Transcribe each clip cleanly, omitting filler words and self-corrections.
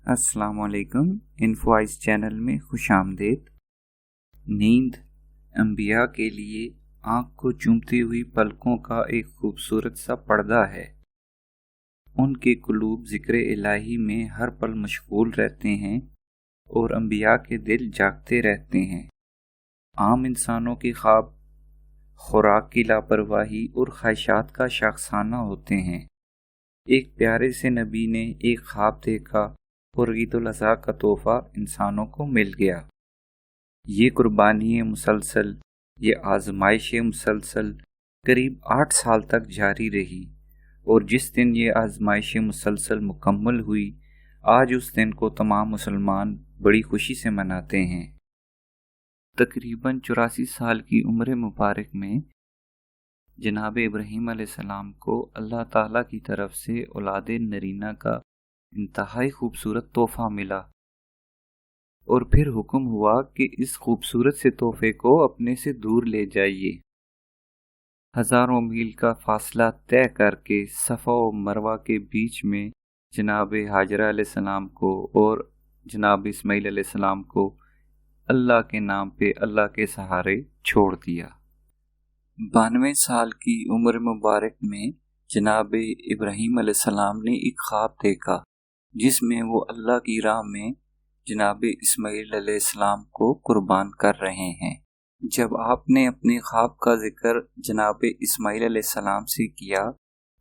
अस्सलाम वालेकुम। इन्फोआइस चैनल में खुश आमदीद। नींद अंबिया के लिए आँख को चूमती हुई पलकों का एक खूबसूरत सा पर्दा है। उनके कुलूब ज़िक्र इलाही में हर पल मशगूल रहते हैं और अंबिया के दिल जागते रहते हैं। आम इंसानों के ख्वाब खुराक की लापरवाही और ख्वाहिशात का शाखसाना होते हैं। एक प्यारे से नबी ने एक ख्वाब देखा और ईद-उल अज़हा का तोहफा इंसानों को मिल गया। ये कुर्बानी मुसलसल, ये आजमाइश मुसलसल करीब 8 साल तक जारी रही और जिस दिन ये आजमाइश मुसलसल मुकम्मल हुई, आज उस दिन को तमाम मुसलमान बड़ी खुशी से मनाते हैं। तकरीबन 84 साल की उम्र मुबारक में जनाब इब्राहीम अलैहिस्सलाम को अल्लाह ताला की तरफ से औलाद नरीना का इंतहाई खूबसूरत तोहफा मिला और फिर हुक्म हुआ कि इस खूबसूरत से तोहफे को अपने से दूर ले जाइए। हजारों मील का फासला तय करके सफ़ा और मरवा के बीच में जनाब हाजरा अलैहिस्सलाम को और जनाब इस्माइल अलैहिस्सलाम को अल्लाह के नाम पे अल्लाह के सहारे छोड़ दिया। 92 साल की उम्र मुबारक में जनाब इब्राहीम अलैहिस्सलाम ने एक ख्वाब देखा जिसमें वो अल्लाह की राह में जनाब इस्माइल अलैहिस्सलाम को कुर्बान कर रहे हैं। जब आपने अपने ख्वाब का जिक्र जनाब इस्माइल अलैहिस्सलाम से किया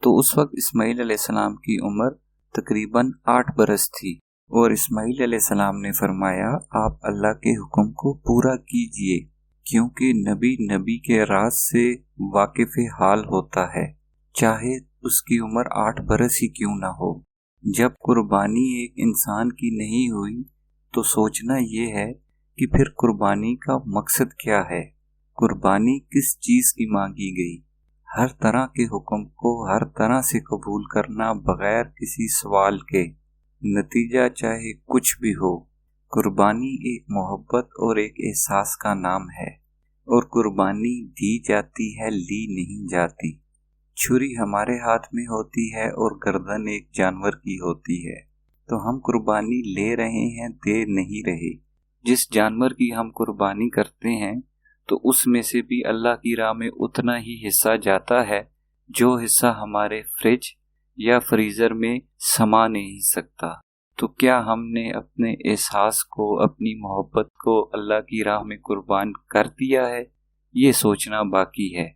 तो उस वक्त इस्माइल अलैहिस्सलाम की उम्र तकरीबन 8 बरस थी और इस्माइल अलैहिस्सलाम ने फरमाया, आप अल्लाह के हुक्म को पूरा कीजिए, क्योंकि नबी नबी के राज से वाकिफ हाल होता है, चाहे उसकी उम्र 8 बरस ही क्यों ना हो। जब कुर्बानी एक इंसान की नहीं हुई तो सोचना ये है कि फिर कुर्बानी का मकसद क्या है, कुर्बानी किस चीज़ की मांगी गई। हर तरह के हुक्म को हर तरह से कबूल करना बगैर किसी सवाल के, नतीजा चाहे कुछ भी हो। कुर्बानी एक मोहब्बत और एक एहसास का नाम है और कुर्बानी दी जाती है, ली नहीं जाती। छुरी हमारे हाथ में होती है और गर्दन एक जानवर की होती है, तो हम कुर्बानी ले रहे हैं, दे नहीं रहे। जिस जानवर की हम कुर्बानी करते हैं तो उसमें से भी अल्लाह की राह में उतना ही हिस्सा जाता है जो हिस्सा हमारे फ्रिज या फ्रीज़र में समा नहीं सकता। तो क्या हमने अपने एहसास को, अपनी मोहब्बत को अल्लाह की राह में कुर्बान कर दिया है? ये सोचना बाकी है।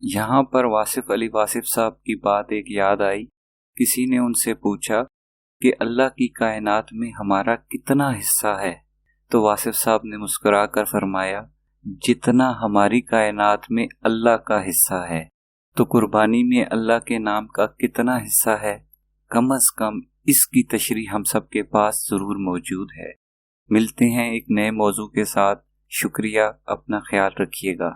यहाँ पर वासिफ अली वासिफ साहब की बात एक याद आई। किसी ने उनसे पूछा कि अल्लाह की कायनात में हमारा कितना हिस्सा है, तो वासिफ साहब ने मुस्कुरा कर फरमाया, जितना हमारी कायनात में अल्लाह का हिस्सा है। तो कुर्बानी में अल्लाह के नाम का कितना हिस्सा है, कम अज कम इसकी तशरीह हम सब के पास ज़रूर मौजूद है। मिलते हैं एक नए मौजू के साथ। शुक्रिया, अपना ख्याल रखिएगा।